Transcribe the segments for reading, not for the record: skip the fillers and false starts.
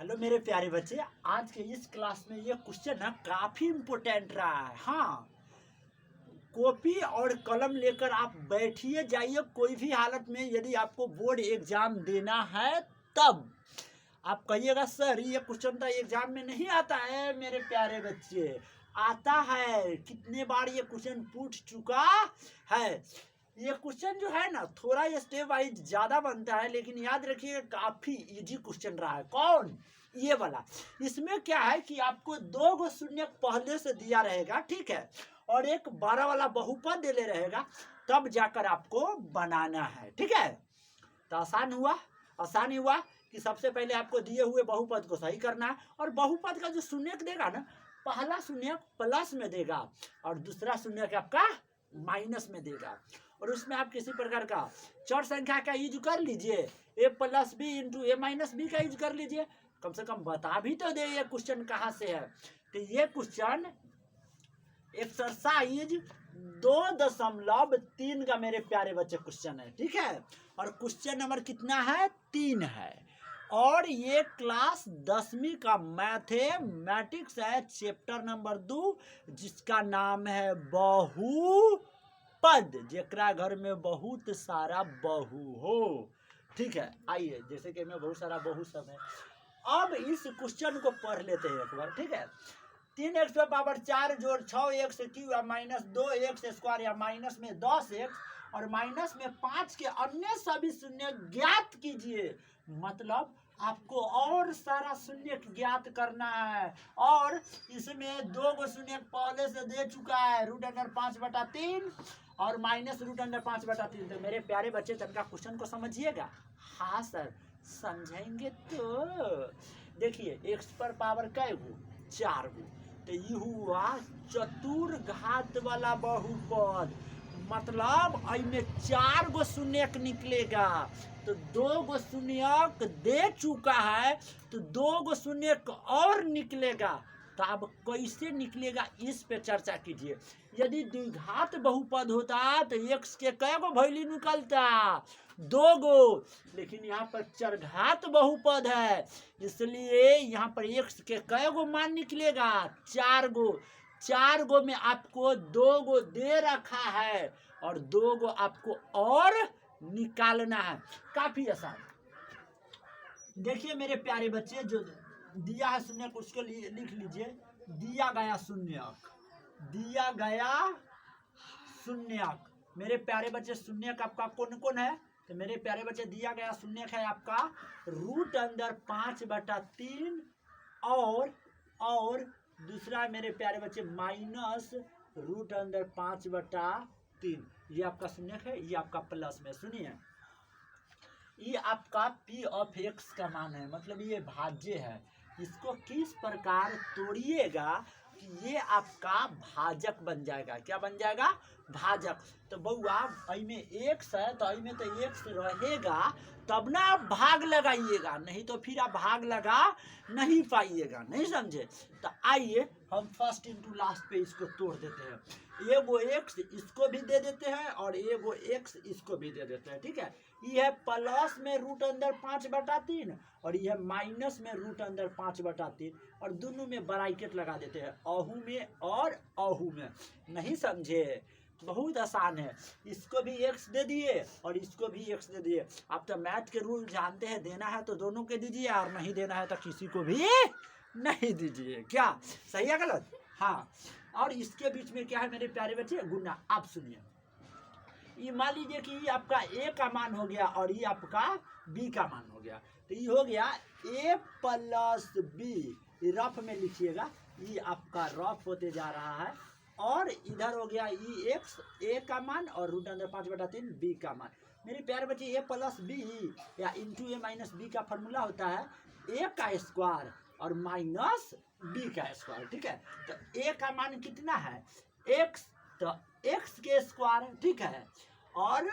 Hello मेरे प्यारे बच्चे, आज के इस क्लास में ये क्वेश्चन ना काफी इम्पोर्टेंट रहा है। हाँ, कॉपी और कलम लेकर आप बैठिए जाइए। कोई भी हालत में यदि आपको बोर्ड एग्जाम देना है तब आप कहिएगा सर ये क्वेश्चन तो एग्जाम में नहीं आता है। मेरे प्यारे बच्चे, आता है। कितने बार ये क्वेश्चन पूछ चुका है। ये क्वेश्चन जो है ना थोड़ा स्टेप वाइज ज्यादा बनता है, लेकिन याद रखिए काफी इजी क्वेश्चन रहा है। कौन? ये वाला। इसमें क्या है कि आपको दो गो शून्य पहले से दिया रहेगा, ठीक है, और एक 12 वाला बहुपद दे ले रहेगा, तब जाकर आपको बनाना है। ठीक है, तो आसान हुआ। आसान ही हुआ कि सबसे पहले आपको दिए हुए बहुपद को सही करना है, और बहुपद का जो शून्य देगा ना, पहला शून्य प्लस में देगा और दूसरा शून्य आपका माइनस में देगा। और उसमें आप किसी प्रकार का चर संख्या का यूज कर लीजिए, ए प्लस बी इंटू ए माइनस बी का यूज कर लीजिए। कम से कम बता भी तो दे ये क्वेश्चन कहाँ से है। तो ये क्वेश्चन एक्सरसाइज 2.3 का मेरे प्यारे बच्चे क्वेश्चन है। ठीक है, और क्वेश्चन नंबर कितना है? 3 है। और ये क्लास 10वीं का मैथमेटिक्स है, चैप्टर नंबर 2, जिसका नाम है बहुपद, जेकरा घर में बहुत सारा बहु हो। ठीक है, आइए, जैसे कि मैं बहुत सारा बहु सब है। अब इस क्वेश्चन को पढ़ लेते हैं एक बार। ठीक है, 3x पावर 4 जोड़ 6x क्यू या माइनस 2x स्क्वायर या माइनस में 10x और माइनस में 5 के अन्य सभी शून्य ज्ञात कीजिए। मतलब आपको और सारा शून्य ज्ञात करना है, और इसमें दो गो शून्य पहले से दे चुका है, √5/3 और माइनस √5/3। तो मेरे प्यारे बच्चे तनका क्वेश्चन को समझिएगा। हाँ सर, समझेंगे तो देखिए, x पर पावर कै गो? 4 गो। तो ये हुआ चतुर्घात वाला बहुपद, मतलब में 4 गो शून्य निकलेगा। तो 2 गो शून्य दे चुका है, तो 2 गो शून्य और निकलेगा। तो अब कैसे निकलेगा इस पे चर्चा कीजिए। यदि द्विघात बहुपद होता तो x के कै गो वैल्यू निकलता? 2 गो। लेकिन यहाँ पर चरघात बहुपद है, इसलिए यहाँ पर x के कै गो मान निकलेगा? 4 गो। 4 गो में आपको 2 गो दे रखा है और 2 गो आपको और निकालना है। काफी आसान। देखिए मेरे प्यारे बच्चे, जो दिया है शून्य उसको लिख लीजिए। दिया गया शून्यक, दिया गया शून्यक। मेरे प्यारे बच्चे, शून्यक आपका कौन कौन है? तो मेरे प्यारे बच्चे, दिया गया शून्यक है आपका √5/3 और दूसरा मेरे प्यारे बच्चे माइनस √5/3। ये आपका शून्यक है, ये आपका प्लस में। सुनिए, ये आपका P ऑफ x का मान है, मतलब ये भाज्य है। इसको किस प्रकार तोड़िएगा कि ये आपका भाजक बन जाएगा। क्या बन जाएगा? भाजक। तो बउआ, में x है तो में तो x रहेगा, तब ना आप भाग लगाइएगा, नहीं तो फिर आप भाग लगा नहीं पाइएगा। नहीं समझे? तो आइए हम फर्स्ट इंटू लास्ट पे इसको तोड़ देते हैं। एगो x इसको भी दे देते हैं और एगो x इसको भी दे देते हैं। ठीक है, ये है प्लस में √5/3 और ये माइनस में √5/3, और दोनों में ब्रैकेट लगा देते हैं, अहू में और अहू में। नहीं समझे? बहुत आसान है। इसको भी x दे दिए और इसको भी x दे दिए। आप तो मैथ के रूल जानते हैं, देना है तो दोनों के दीजिए और नहीं देना है तो किसी को भी नहीं दीजिए। क्या सही है गलत? हाँ। और इसके बीच में क्या है मेरे प्यारे बच्चे? गुना। आप सुनिए, ये मान लीजिए कि ये आपका a का मान हो गया और ये आपका b का मान हो गया। तो ये हो गया a प्लस b, रफ में लिखिएगा, ये आपका रफ होते जा रहा है। और इधर हो गया ये x, a का मान, और √5/3 b का मान। मेरे प्यारे बच्चे, a प्लस b या इंटू a माइनस b का फॉर्मूला होता है a का स्क्वायर और माइनस b का स्क्वायर। ठीक है, तो a का मान कितना है? x, तो x के स्क्वायर। ठीक है, और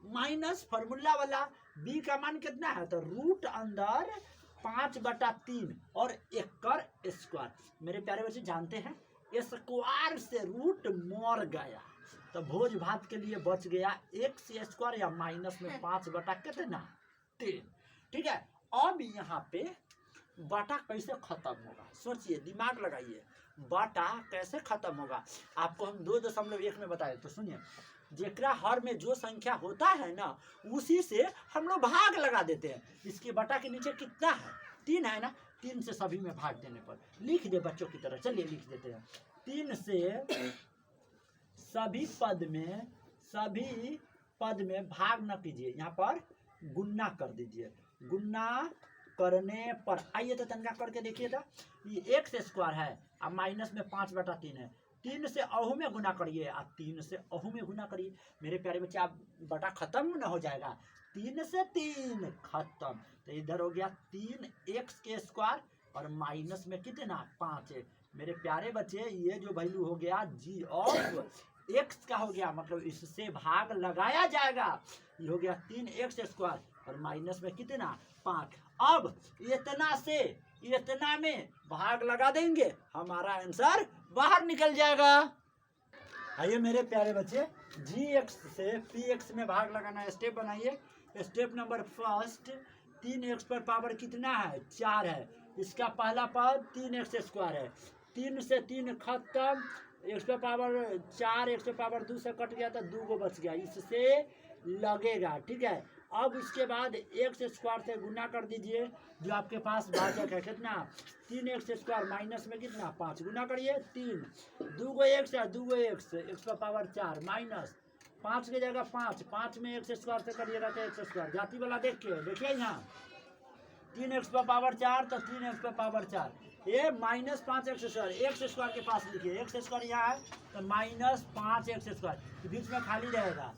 माइनस फॉर्मूला वाला b का मान कितना है? तो √5/3 और 1 कर स्क्वायर। मेरे प्यारे बच्चे जानते हैं, स्क्वायर से रूट मर गया, तो भोज भात के लिए बच गया x स्क्वायर या माइनस में 5/3। ठीक है, अब यहाँ पे बाटा कैसे खत्म होगा, सोचिए, दिमाग लगाइए, बाटा कैसे खत्म होगा। आपको हम 2.1 में बताए, तो सुनिए, जेकरा हर में जो संख्या होता है ना, उसी से हम लोग भाग लगा देते हैं। इसके बाटा के नीचे कितना है, 3 है ना, 3 से सभी में भाग देने पर लिख दे बच्चों की तरह, चलिए लिख देते हैं। 3 से सभी पद में भाग न कीजिए, यहाँ पर गुन्ना कर दीजिए। गुन्ना करने पर आइए तो तनका करके देखिए तो, ये x² है और माइनस में 5/3 है। 3 से अहू में गुना करिए और 3 से अहू में गुना करिए। मेरे प्यारे बच्चे, आप बटा खत्म न हो जाएगा, 3 से 3 खत्म, तो इधर हो गया 3x² और माइनस में कितना 5 है। मेरे प्यारे बच्चे, ये जो वैल्यू हो गया g ऑफ x का हो गया, मतलब इससे भाग लगाया जाएगा। ये हो गया 3x² और माइनस में कितना 5। अब इतना से इतना में भाग लगा देंगे, हमारा आंसर बाहर निकल जाएगा। आइए मेरे प्यारे बच्चे, gx से px में भाग लगाना स्टेप बनाइए। स्टेप नंबर फर्स्ट, 3x पर पावर कितना है 4 है, इसका पहला पद 3x² है। 3 से 3 खत्म, x पर पावर 4 x पर पावर 2 से कट गया तो 2 को बच गया, इससे लगेगा, ठीक है। अब उसके बाद x² से गुना कर दीजिए, जो आपके पास भाजक है कितना 3x² माइनस में कितना 5, गुना करिए 3, 2 को x है, 2 को x पर पावर 4 माइनस 5 की जगह 5 में x² से करिएगा तो x², जाति वाला देखिए यहाँ 3x पर पावर 4 तो 3x पर पावर 4, ये माइनस 5x² के पास लिखिए, x² यहाँ है तो माइनस 5x², बीच में खाली रहेगा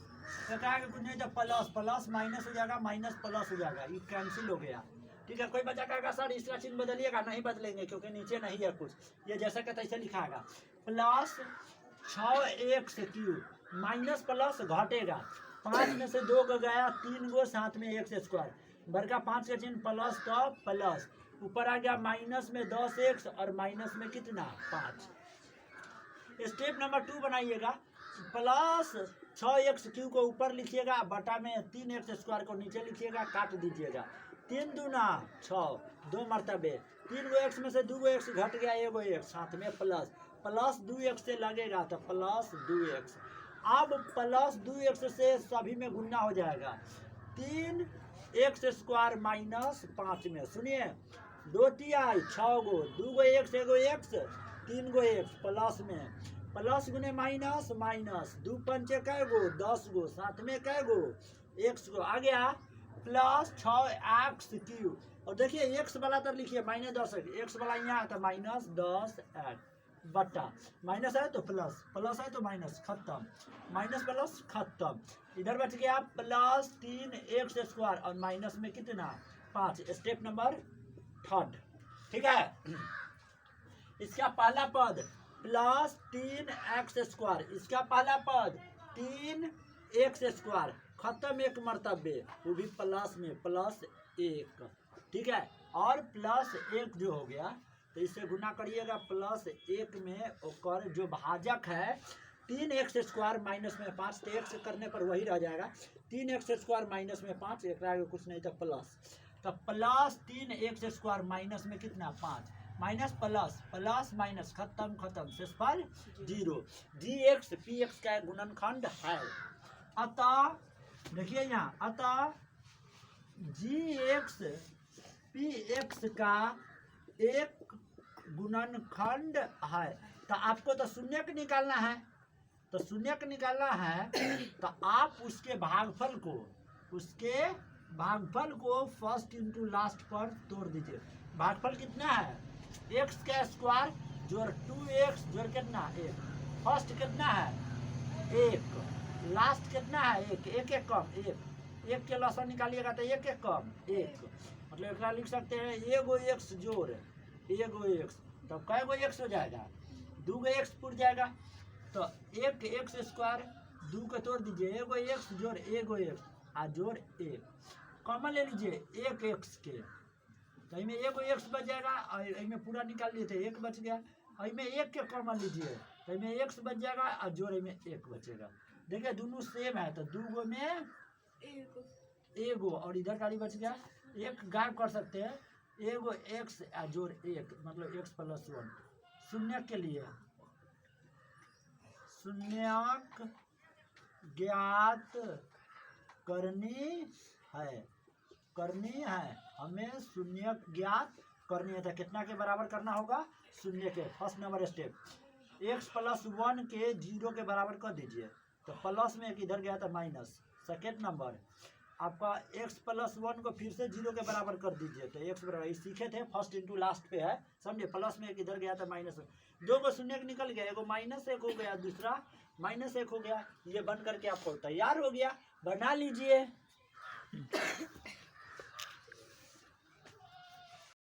तो क्या कुछ नहीं, तो प्लस माइनस हो जाएगा, माइनस प्लस हो जाएगा, ये कैंसिल हो गया, ठीक है। कोई बच्चा कहेगा सर इसका चिन्ह बदलिएगा, नहीं बदलेंगे क्योंकि नीचे नहीं है कुछ, ये जैसा कहता है ऐसे लिखाएगा। प्लस 6x³ माइनस प्लस घटेगा, 5 में से 2 को गया, 3 गो साथ में x², बड़का 5 का चिन्ह प्लस तो प्लस, ऊपर आ गया माइनस में 10x और माइनस में कितना 5। स्टेप नंबर 2 बनाइएगा, प्लस 6x³ को ऊपर लिखिएगा, बटा में 3x² को नीचे लिखिएगा, काट दीजिएगा, 3 दूना 6, 2 मरतबे, 3 गो x में से 2 गो x घट गया, 1 गो x साथ में प्लस 2x से लगेगा तो प्लस 2x। अब प्लस 2x से सभी में गुना हो जाएगा, 3x² माइनस 5 में, सुनिए 2 तिहाई 6 गो, 2 गो x 1 गो x 3 गो x प्लस में, प्लस गुने माइनस माइनस, 2 पंचे कै गो 10 गो, साथ में कै गो x गो, आ गया प्लस 6x³ और देखिए x वाला तर लिखिए माइनस 10, x वाला यहाँ है तो माइनस 10x बटा, माइनस है तो प्लस है तो माइनस, खत्म, माइनस प्लस खत्म, इधर बच गया प्लस 3x² और माइनस में कितना 5। स्टेप नंबर 3, ठीक है। इसका पहला पद प्लस 3x², इसका पहला पद 3x², खत्म 1 मरतबे, वो भी प्लस में प्लस 1, ठीक है। और प्लस 1 जो हो गया तो इससे गुना करिएगा, प्लस 1 में और जो भाजक है 3x² माइनस में 5, तो x करने पर वही रह जाएगा, 3x² माइनस में 5, एक आगे कुछ नहीं तो प्लस, तो प्लस 3x² माइनस में कितना 5, माइनस प्लस माइनस, खत्म, शेष पर 0। gx px का गुणनखंड है, अतः देखिए यहाँ, अतः gx px का एक गुणनखंड है। तो आपको तो शून्यक निकालना है, तो शून्यक निकालना है तो आप उसके भागफल को फर्स्ट इंटू लास्ट पर तोड़ दीजिए। भागफल कितना है, x का स्क्वायर जोड़ 2x जोड़ कितना 1, फर्स्ट कितना है 1, लास्ट कितना है 1, 1 कम 1 के लसन निकालिएगा तो 1 कम 1, मतलब एक लिख सकते हैं 1 गो x जोड़ 1 गो x, तो कै गो x हो जाएगा 2 गो x पूर जाएगा, तो 1x² 2 को तोड़ दीजिए, 1 गो x जोड़ 1 गो x आ जोड़ 1, कॉमन ले लीजिए 1x के, तो इसमें 1 गो x बच जाएगा, और इसमें पूरा निकाल लिए थे 1 बच गया, और इसमें 1 के कॉमन लीजिए तो इसमें x बच जाएगा और जोड़ में 1 बचेगा। देखिए दोनों सेम है, तो 2 गो में 1 गो और इधर गाड़ी बच गया, 1 गायब कर सकते हैं एगो एक्स जोड़ एक मतलब एक्स प्लस वन शून्य के लिए शून्यक ज्ञात करनी है हमें शून्य ज्ञात करनी है। तो कितना के बराबर करना होगा? शून्य के। First number step x plus one के 0 के बराबर कर दीजिए, तो प्लस में एक इधर गया था माइनस। सेकेंड नंबर आपका एक्स प्लस वन को फिर से 0 के बराबर कर दीजिए, तो एक्स बराबर सीखे थे फर्स्ट इंटू लास्ट पे है, समझे। प्लस में एक इधर गया था माइनस, दो को शून्य निकल गया, एगो माइनस एक हो गया, दूसरा माइनस एक हो गया। ये बन करके आपको तैयार हो गया, बना लीजिए।